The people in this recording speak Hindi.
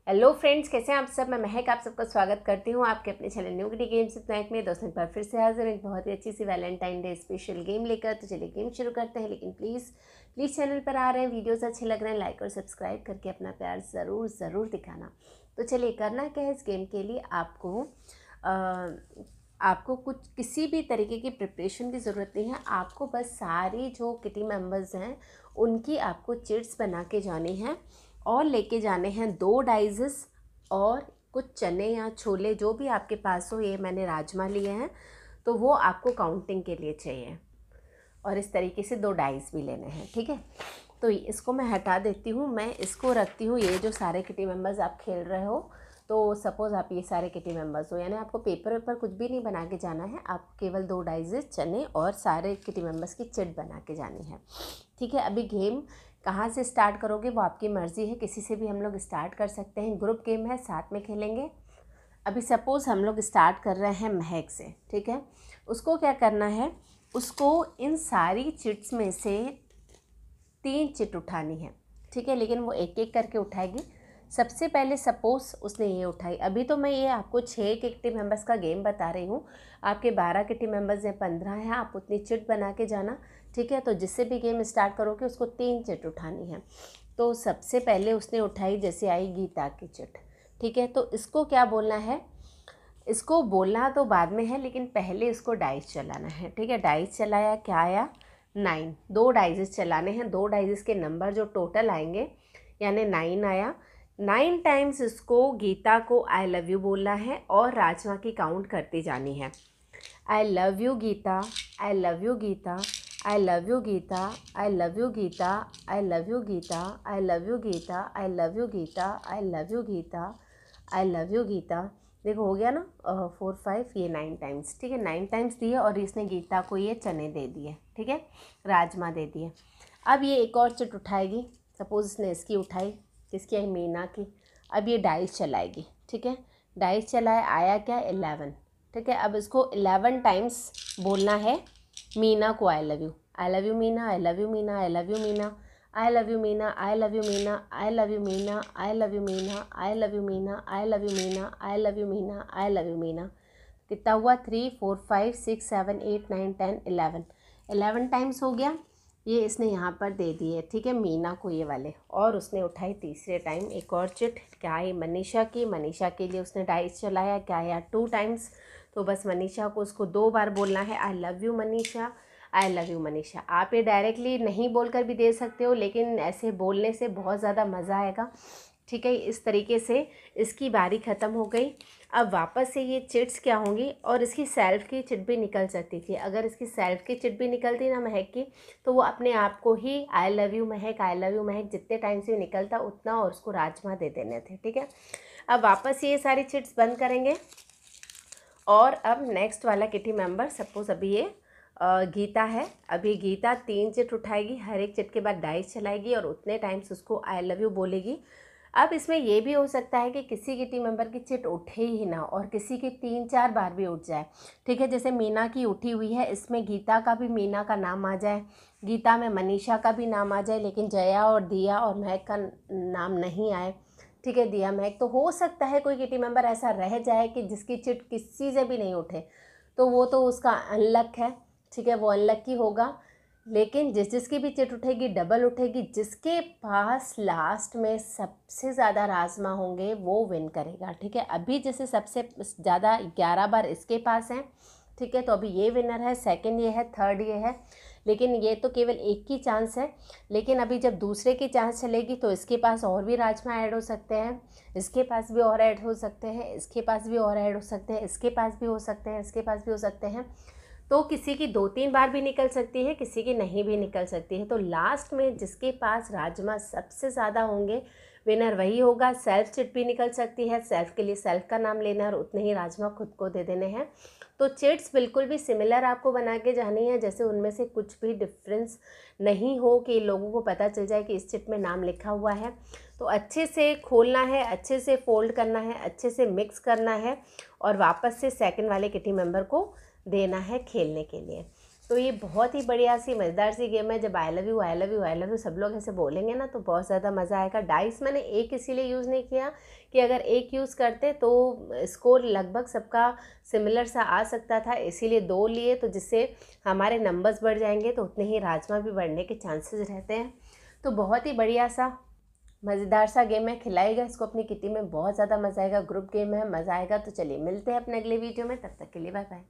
हेलो फ्रेंड्स, कैसे हैं आप सब। मैं महक आप सबका स्वागत करती हूँ आपके अपने channel new kitty games snack में। दोस्तों एक बार फिर से हाजिर एक बहुत ही अच्छी सी वैलेंटाइन डे स्पेशल गेम लेकर। तो चलिए गेम शुरू करते हैं, लेकिन प्लीज़ चैनल पर आ रहे हैं, वीडियोस अच्छे लग रहे हैं, लाइक और सब्सक्राइब करके अपना प्यार ज़रूर दिखाना। तो चलिए करना क्या है इस गेम के लिए, आपको कुछ किसी भी तरीके की प्रिपरेशन की ज़रूरत नहीं है। आपको बस सारी जो किटी मेंबर्स हैं उनकी आपको चिट्स बना के जानी है और लेके जाने हैं 2 डाइजेस और कुछ चने या छोले जो भी आपके पास हो। ये मैंने राजमा लिए हैं तो वो आपको काउंटिंग के लिए चाहिए, और इस तरीके से 2 डाइस भी लेने हैं, ठीक है। तो इसको मैं हटा देती हूँ, मैं इसको रखती हूँ। ये जो सारे किटी मेंबर्स आप खेल रहे हो, तो सपोज़ आप ये सारे किटी मेंबर्स हो, यानी आपको पेपर वेपर कुछ भी नहीं बना के जाना है। आप केवल 2 डाइजेस, चने और सारे किटी मेंबर्स की चिट बना के जानी है, ठीक है। अभी गेम कहाँ से स्टार्ट करोगे वो आपकी मर्ज़ी है, किसी से भी हम लोग स्टार्ट कर सकते हैं। ग्रुप गेम है, साथ में खेलेंगे। अभी सपोज़ हम लोग स्टार्ट कर रहे हैं महक से, ठीक है। उसको क्या करना है, उसको इन सारी चिट्स में से 3 चिट उठानी है, ठीक है। लेकिन वो एक एक करके उठाएगी। सबसे पहले सपोज़ उसने ये उठाई। अभी तो मैं ये आपको 6 किटी मेंबर्स का गेम बता रही हूँ, आपके 12 किटी मेंबर्स हैं, 15 हैं, आप उतनी चिट बना के जाना, ठीक है। तो जिससे भी गेम स्टार्ट करोगे उसको 3 चिट उठानी है। तो सबसे पहले उसने उठाई, जैसे आई गीता की चिट, ठीक है। तो इसको क्या बोलना है, इसको बोलना तो बाद में है, लेकिन पहले इसको डाइस चलाना है, ठीक है। डाइस चलाया, क्या आया 9। 2 डाइजेस चलाने हैं, 2 डाइजेस के नंबर जो टोटल आएंगे यानी 9 आया। 9 टाइम्स इसको गीता को आई लव यू बोलना है और राजमा की काउंट करती जानी है। I love you Geeta, I love you Geeta, I love you Geeta, I love you Geeta, I love you Geeta, I love you Geeta, I love you Geeta, I love you Geeta, I love you Geeta. देखो हो गया ना, 4 5, ये 9 टाइम्स, ठीक है। 9 टाइम्स दिए और इसने गीता को ये चने दे दिए, ठीक है, राजमा दे दिए। अब ये एक और चिट उठाएगी। सपोज इसने इसकी उठाई, किसकी आई, मीना की। अब ये डाइस चलाएगी, ठीक है। डाइस चलाए, आया क्या 11, ठीक है। अब इसको 11 टाइम्स बोलना है मीना को आई love you, I love you Meena, I love you Meena, I love you Meena, I love you Meena, I love you Meena, I love you Meena, I love you Meena, I love you Meena, I love you Meena, I love you Meena, I love you Meena. कितना हुआ, 3 4 5 6 7 8 9 10 11। 11 टाइम्स हो गया। ये इसने यहाँ पर दे दिए, ठीक है, मीना को ये वाले। और उसने उठाई तीसरे टाइम एक और चिट, क्या आई, मनीषा की। मनीषा के लिए उसने डाइस चलाया, क्या आया 2 टाइम्स। तो बस मनीषा को उसको 2 बार बोलना है, I love you Manisha, I love you Manisha. आप ये डायरेक्टली नहीं बोलकर भी दे सकते हो, लेकिन ऐसे बोलने से बहुत ज़्यादा मज़ा आएगा, ठीक है। इस तरीके से इसकी बारी ख़त्म हो गई। अब वापस से ये चिट्स क्या होंगी, और इसकी सेल्फ की चिट भी निकल सकती थी। अगर इसकी सेल्फ की चिट भी निकलती ना महक की, तो वो अपने आप को ही आई love you Mahak, I love you महक जितने टाइम से निकलता उतना, और उसको राजमा दे देने थे, ठीक है। अब वापस ये सारी चिट्स बंद करेंगे। और अब नेक्स्ट वाला किटी मेंबर, सपोज अभी ये गीता है। अभी गीता 3 चिट उठाएगी, हर एक चिट के बाद डाइस चलाएगी और उतने टाइम्स उसको आई लव यू बोलेगी। अब इसमें ये भी हो सकता है कि किसी की टीम मेंबर की चिट उठे ही ना, और किसी की 3-4 बार भी उठ जाए, ठीक है। जैसे मीना की उठी हुई है, इसमें गीता का भी मीना का नाम आ जाए, गीता में मनीषा का भी नाम आ जाए, लेकिन जया और दिया और महक का नाम नहीं आए, ठीक है। दिया महक, तो हो सकता है कोई किटी मेंबर ऐसा रह जाए कि जिसकी चिट किसी से भी नहीं उठे, तो वो तो उसका अनलक है, ठीक है, वो अनलकी होगा। लेकिन जिसकी भी चिट उठेगी डबल उठेगी। जिसके पास लास्ट में सबसे ज़्यादा राजमा होंगे वो विन करेगा, ठीक है। अभी जैसे सबसे ज़्यादा 11 बार इसके पास हैं, ठीक है, तो अभी ये विनर है, सेकंड ये है, थर्ड ये है, लेकिन ये तो केवल एक की चांस है। लेकिन अभी जब दूसरे की चांस चलेगी तो इसके पास और भी राजमा ऐड हो सकते हैं, इसके पास भी और ऐड हो सकते हैं, इसके पास भी और ऐड हो सकते हैं, इसके पास भी हो सकते हैं, इसके पास भी हो सकते हैं। तो किसी की 2-3 बार भी निकल सकती है, किसी की नहीं भी निकल सकती है। तो लास्ट में जिसके पास राजमा सबसे ज़्यादा होंगे विनर वही होगा। सेल्फ चिट भी निकल सकती है, सेल्फ के लिए सेल्फ का नाम लेना है और उतने ही राजमा खुद को दे देने हैं। तो चिट्स बिल्कुल भी सिमिलर आपको बना के जानी है, जैसे उनमें से कुछ भी डिफरेंस नहीं हो कि लोगों को पता चल जाए कि इस चिट में नाम लिखा हुआ है। तो अच्छे से खोलना है, अच्छे से फोल्ड करना है, अच्छे से मिक्स करना है और वापस से सेकंड वाले किटी मेंबर को देना है खेलने के लिए। तो ये बहुत ही बढ़िया सी मज़ेदार सी गेम है। जब आई love you I love you I love you सब लोग ऐसे बोलेंगे ना तो बहुत ज़्यादा मज़ा आएगा। डाइस मैंने एक इसीलिए यूज़ नहीं किया कि अगर एक यूज़ करते तो स्कोर लगभग सबका सिमिलर सा आ सकता था, इसीलिए 2 लिए, तो जिससे हमारे नंबर्स बढ़ जाएंगे तो उतने ही राजमा भी बढ़ने के चांसेस रहते हैं। तो बहुत ही बढ़िया सा मज़ेदार सा गेम है, खिलाएगा इसको अपनी किटी में, बहुत ज़्यादा मज़ा आएगा। ग्रुप गेम है, मज़ा आएगा। तो चलिए मिलते हैं अपने अगले वीडियो में, तब तक के लिए बाय बाय।